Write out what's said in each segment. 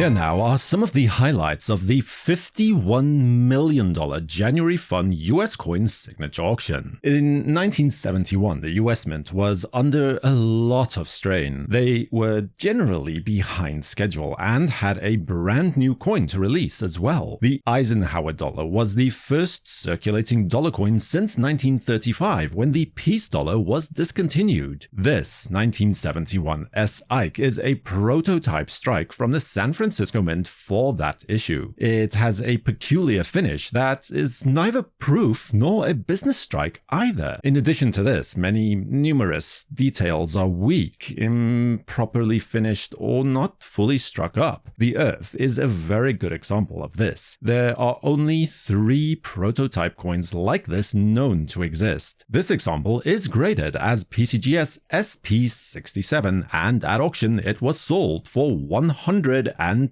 Here now are some of the highlights of the $51 million January Fun US coin signature auction. In 1971, the US Mint was under a lot of strain. They were generally behind schedule and had a brand new coin to release as well. The Eisenhower Dollar was the first circulating dollar coin since 1935, when the peace dollar was discontinued. This 1971 S. Ike is a prototype strike from the San Francisco Mint for that issue. It has a peculiar finish that is neither proof nor a business strike either. In addition to this, many numerous details are weak, improperly finished, or not fully struck up. The Earth is a very good example of this. There are only 3 prototype coins like this known to exist. This example is graded as PCGS SP67, and at auction it was sold for $102,000.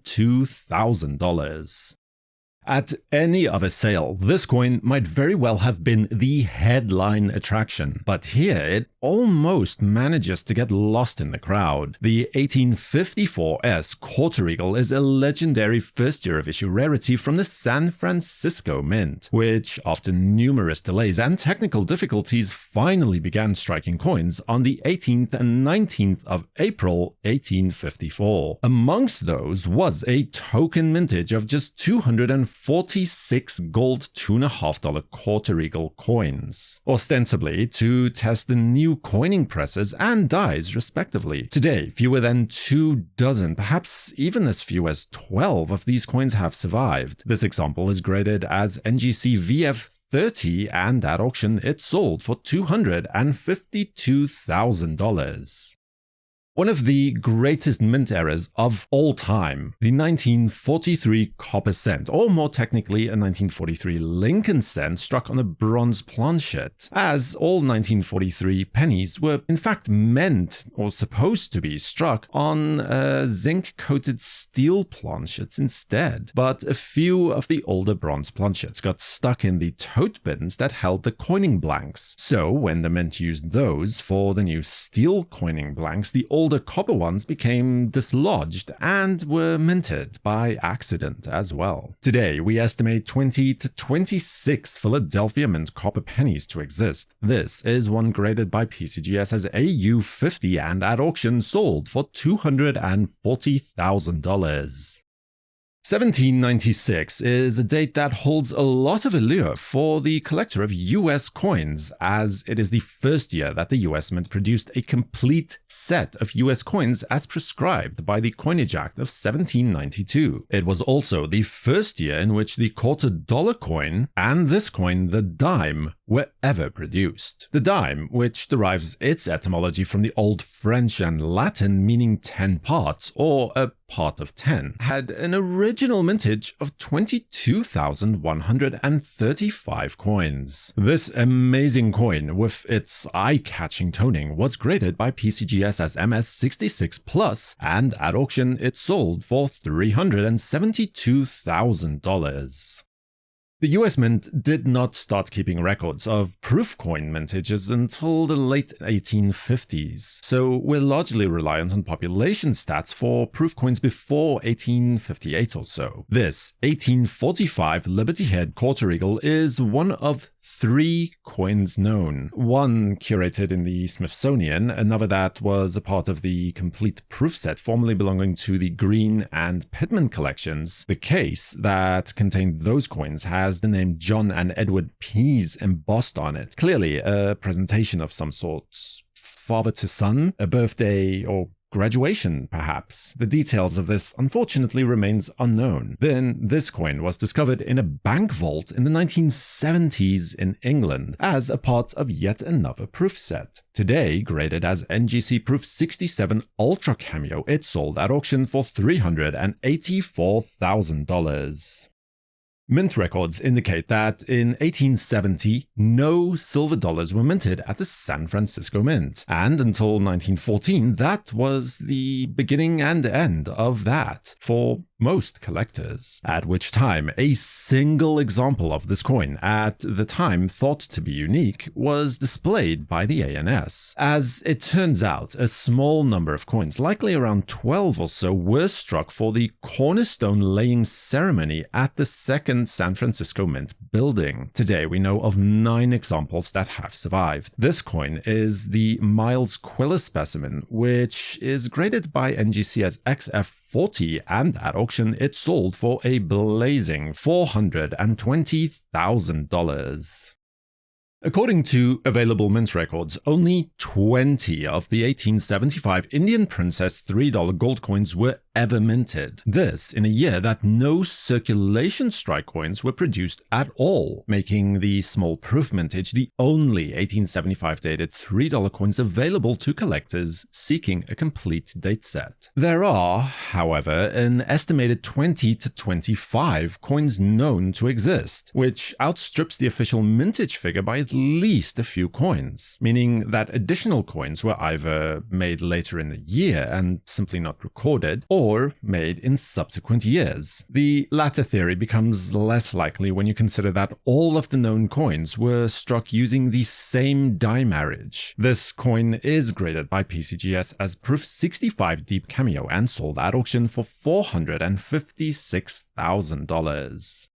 At any other sale, this coin might very well have been the headline attraction, but here it almost manages to get lost in the crowd. The 1854S Quarter Eagle is a legendary first year of issue rarity from the San Francisco Mint, which, after numerous delays and technical difficulties, finally began striking coins on the 18th and 19th of April 1854. Amongst those was a token mintage of just 246 gold $2.50 Quarter Eagle coins, ostensibly to test the new coining presses and dies respectively. Today, fewer than 24, perhaps even as few as 12 of these coins have survived. This example is graded as NGC VF30, and at auction it sold for $252,000. One of the greatest mint errors of all time, the 1943 copper cent, or more technically a 1943 Lincoln cent struck on a bronze planchet, as all 1943 pennies were in fact meant or supposed to be struck on zinc-coated steel planchets instead. But a few of the older bronze planchets got stuck in the tote bins that held the coining blanks. So when the mint used those for the new steel coining blanks, the older copper ones became dislodged and were minted by accident as well. Today, we estimate 20 to 26 Philadelphia Mint copper pennies to exist. This is one graded by PCGS as AU50 and at auction sold for $240,000. 1796 is a date that holds a lot of allure for the collector of US coins, as it is the first year that the US Mint produced a complete set of US coins as prescribed by the Coinage Act of 1792. It was also the first year in which the quarter dollar coin and this coin, the dime, were ever produced. The dime, which derives its etymology from the Old French and Latin meaning 10 parts, or a part of 10, had an original mintage of 22,135 coins. This amazing coin, with its eye-catching toning, was graded by PCGS as MS66+, and at auction it sold for $372,000. The US Mint did not start keeping records of proof coin mintages until the late 1850s, so we're largely reliant on population stats for proof coins before 1858 or so. This 1845 Liberty-haired Quarter Eagle is one of 3 coins known. One curated in the Smithsonian, another that was a part of the complete proof set formerly belonging to the Green and Pittman collections. The case that contained those coins has the name John and Edward Pease embossed on it. Clearly a presentation of some sort. Father to son, a birthday, or graduation, perhaps. The details of this unfortunately remains unknown. Then this coin was discovered in a bank vault in the 1970s in England as a part of yet another proof set. Today, graded as NGC Proof 67 Ultra Cameo, it sold at auction for $384,000. Mint records indicate that in 1870, no silver dollars were minted at the San Francisco Mint, and until 1914, that was the beginning and end of that for most collectors, at which time a single example of this coin, at the time thought to be unique, was displayed by the ANS. As it turns out, a small number of coins, likely around 12 or so, were struck for the cornerstone laying ceremony at the second San Francisco Mint building. Today we know of 9 examples that have survived. This coin is the Miles Quiller specimen, which is graded by NGC as XF40, and at auction it sold for a blazing $420,000. According to available mint records, only 20 of the 1875 Indian Princess $3 gold coins were ever minted. This in a year that no circulation strike coins were produced at all, making the small proof mintage the only 1875 dated $3 coins available to collectors seeking a complete date set. There are, however, an estimated 20 to 25 coins known to exist, which outstrips the official mintage figure by at least a few coins, meaning that additional coins were either made later in the year and simply not recorded, or made in subsequent years. The latter theory becomes less likely when you consider that all of the known coins were struck using the same die marriage. This coin is graded by PCGS as Proof 65 Deep Cameo and sold at auction for $456,000.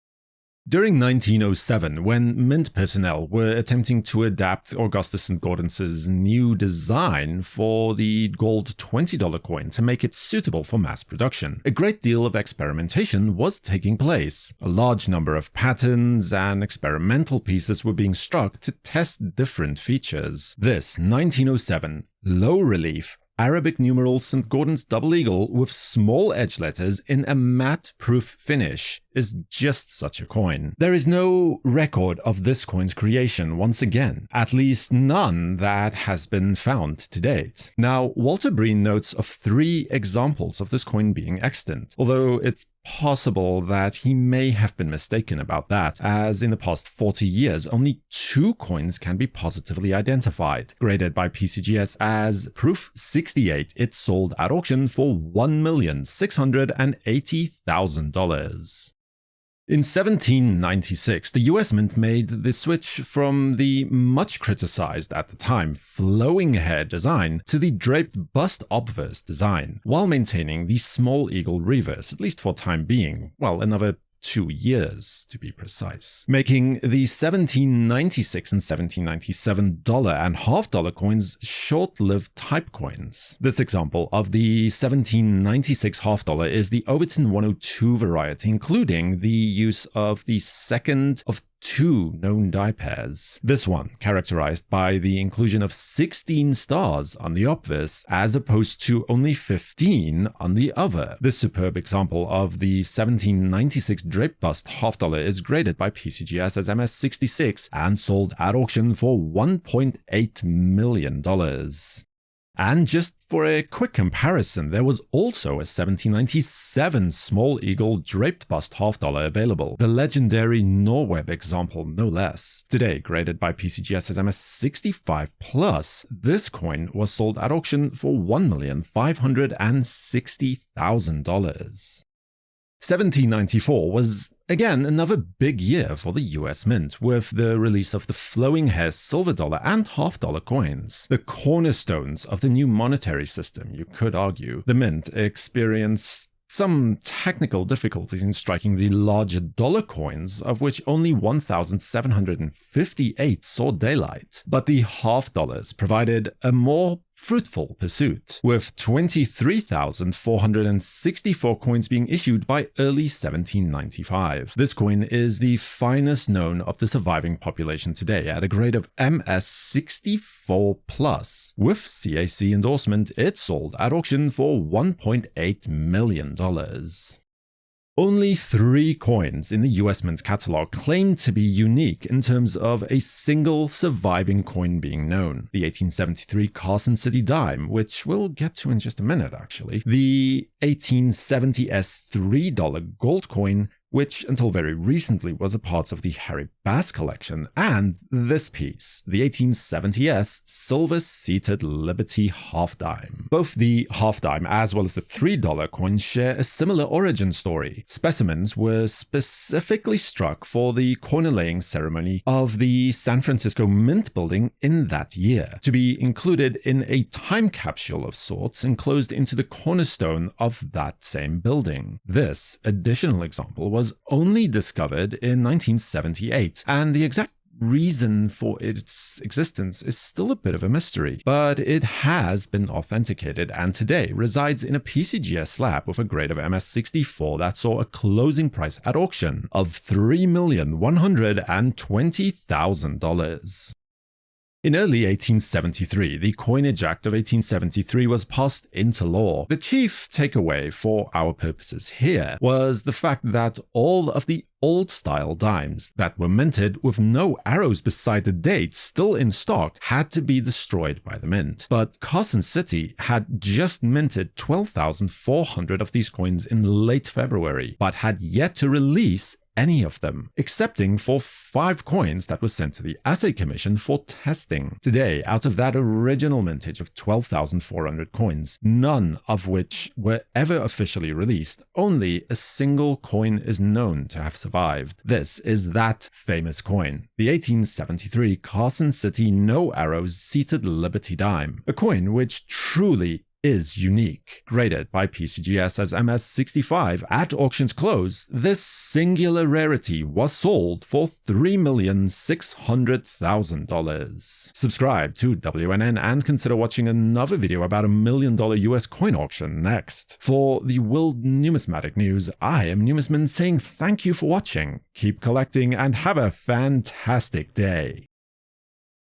During 1907, when Mint personnel were attempting to adapt Augustus St. Gaudens's new design for the gold $20 coin to make it suitable for mass production, a great deal of experimentation was taking place. A large number of patterns and experimental pieces were being struck to test different features. This 1907 low-relief Arabic numeral St. Gaudens double eagle with small edge letters in a matte proof finish is just such a coin. There is no record of this coin's creation once again, at least none that has been found to date. Now, Walter Breen notes of 3 examples of this coin being extant, although it's possible that he may have been mistaken about that, as in the past 40 years, only 2 coins can be positively identified. Graded by PCGS as Proof 68, it sold at auction for $1,680,000. In 1796, the US Mint made the switch from the much criticized at the time flowing hair design to the draped bust obverse design, while maintaining the small eagle reverse, at least for time being, well, another 2 years to be precise, making the 1796 and 1797 dollar and half-dollar coins short-lived type coins. This example of the 1796 half-dollar is the Overton 102 variety, including the use of the second of 2 known die pairs. This one characterized by the inclusion of 16 stars on the obverse as opposed to only 15 on the other. This superb example of the 1796 draped bust half-dollar is graded by PCGS as MS66 and sold at auction for $1.8 million. And just for a quick comparison, there was also a 1797 small eagle draped bust half-dollar available, the legendary Norweb example no less. Today, graded by PCGS as MS65+, this coin was sold at auction for $1,560,000. 1794 was again another big year for the US Mint, with the release of the flowing hair silver dollar and half-dollar coins, the cornerstones of the new monetary system, you could argue. The Mint experienced some technical difficulties in striking the larger dollar coins, of which only 1,758 saw daylight, but the half-dollars provided a more fruitful pursuit, with 23,464 coins being issued by early 1795. This coin is the finest known of the surviving population today at a grade of MS64+. With CAC endorsement, it sold at auction for $1.8 million. Only 3 coins in the US Mint catalog claim to be unique in terms of a single surviving coin being known. The 1873 Carson City dime, which we'll get to in just a minute actually, the 1870s $3 gold coin, which until very recently was a part of the Harry Bass collection, and this piece, the 1870s silver-seated Liberty half-dime. Both the half-dime as well as the $3 coin share a similar origin story. Specimens were specifically struck for the coin-laying ceremony of the San Francisco Mint building in that year, to be included in a time capsule of sorts enclosed into the cornerstone of that same building. This additional example was only discovered in 1978, and the exact reason for its existence is still a bit of a mystery, but it has been authenticated and today resides in a PCGS slab with a grade of MS64 that saw a closing price at auction of $3,120,000. In early 1873, the Coinage Act of 1873 was passed into law. The chief takeaway for our purposes here was the fact that all of the old-style dimes that were minted with no arrows beside the date still in stock had to be destroyed by the mint. But Carson City had just minted 12,400 of these coins in late February, but had yet to release any of them, excepting for 5 coins that were sent to the Assay Commission for testing. Today, out of that original mintage of 12,400 coins, none of which were ever officially released, only a single coin is known to have survived. This is that famous coin, the 1873 Carson City No Arrows Seated Liberty Dime, a coin which truly is unique. Graded by PCGS as MS65 at auction's close, this singular rarity was sold for $3,600,000. Subscribe to WNN and consider watching another video about $1 million US coin auction next. For the World Numismatic News, I am Numisman saying thank you for watching, keep collecting, and have a fantastic day.